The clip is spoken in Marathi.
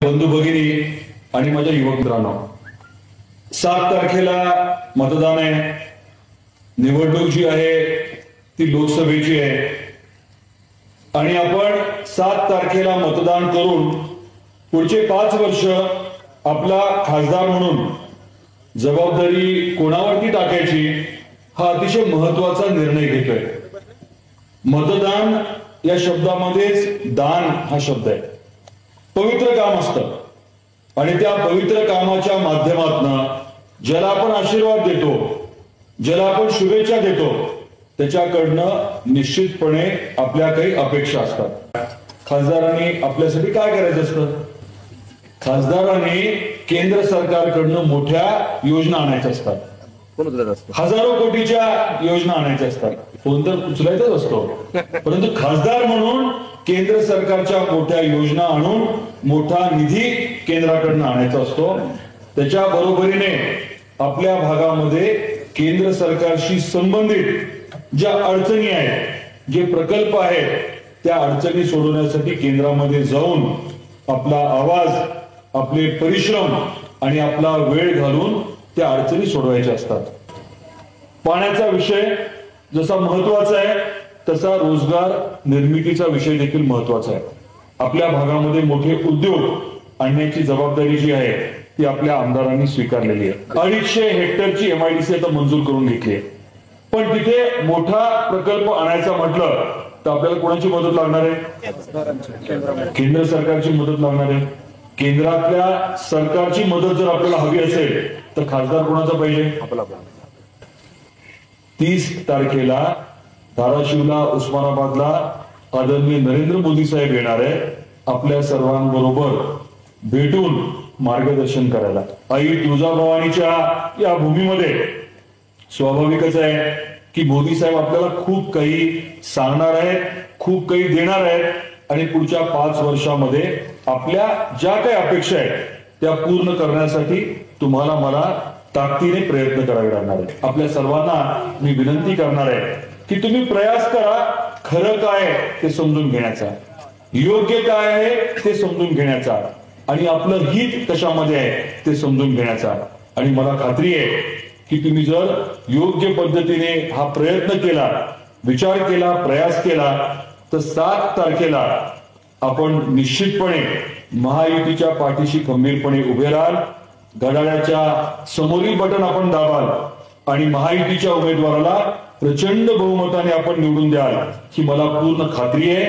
बंधू भगिनी आणि माझ्या युवक मित्रांनो, 7 तारखेला मतदान आहे. निवडणूक जी आहे ती लोकसभेची आहे आणि आपण 7 तारखेला मतदान करून पुढचे 5 वर्ष आपला खासदार म्हणून जबाबदारी कोणावरती टाकायची हा अतिशय महत्वाचा निर्णय घेतोय. मतदान या शब्दामध्येच दान हा शब्द आहे. पवित्र काम असतं आणि त्या पवित्र कामाच्या माध्यमातून ज्याला आपण आशीर्वाद देतो, ज्याला आपण शुभेच्छा देतो, त्याच्याकडनं निश्चितपणे आपल्या काही अपेक्षा असतात. खासदारांनी आपल्यासाठी काय करायचं असतं? खासदारांनी केंद्र सरकारकडनं मोठ्या योजना आणायच्या असतात. हजारो कोटीच्या योजना आणायच्या असतात. फोन तर उचलायचाच असतो, परंतु खासदार म्हणून केंद्र सरकारच्या मोठ्या योजना आणून मोठा निधी केंद्राकडनं आणायचा असतो. त्याच्या बरोबरीने आपल्या भागामध्ये केंद्र सरकारशी संबंधित ज्या अडचणी आहेत, जे प्रकल्प आहेत, त्या अडचणी सोडवण्यासाठी केंद्रामध्ये जाऊन आपला आवाज, आपले परिश्रम आणि आपला वेळ घालून त्या अडचणी सोडवायच्या असतात. पाण्याचा विषय जसा महत्वाचा आहे तसा रोजगार निर्मितीचा विषय देखील महत्वाचा आहे. आपल्या भागामध्ये मोठे उद्योग आणण्याची जबाबदारी जी आहे ती आपल्या आमदारांनी स्वीकारलेली आहे. 250 हेक्टरची MIDC आता मंजूर करून घेतली आहे. पण तिथे मोठा प्रकल्प आणायचा म्हटलं तर आपल्याला कोणाची मदत लागणार आहे? केंद्र सरकारची मदत लागणार आहे. केंद्रातल्या सरकारची मदत जर आपल्याला हवी असेल तर खासदार कोणाचा पाहिजे? 30 तारखेला धाराशिवला, उस्मानाबादला आदरणीय नरेंद्र मोदी साहेब येणार आहे आपल्या सर्वांबरोबर भेटून मार्गदर्शन करायला. आई तुळजाभवानीच्या या भूमीमध्ये स्वाभाविकच आहे की मोदी साहेब आपल्याला खूप काही सांगणार आहेत, खूप काही देणार आहेत आणि पुढच्या 5 वर्षामध्ये आपल्या ज्या काही अपेक्षा आहेत त्या पूर्ण करण्यासाठी तुम्हाला मला ताकदीने प्रयत्न करावे लागणार आहेत. आपल्या सर्वांना मी विनंती करणार आहे की तुम्ही प्रयास करा खरं काय ते समजून घेण्याचा, योग्य काय आहे ते समजून घेण्याचा आणि आपलं हित कशामध्ये आहे ते समजून घेण्याचा. आणि मला खात्री आहे की तुम्ही जर योग्य पद्धतीने हा प्रयत्न केला, विचार केला, प्रयास केला तर 7 तारखेला आपण निश्चितपणे महायुतीच्या पाठीशी खंबीरपणे उभे राहाल. घड्याळाच्या समोरील बटन आपण दाबाल आणि महायुतीच्या उमेदवाराला प्रचंड बहुमताने आपण निवडून द्याल ही मला पूर्ण खात्री आहे.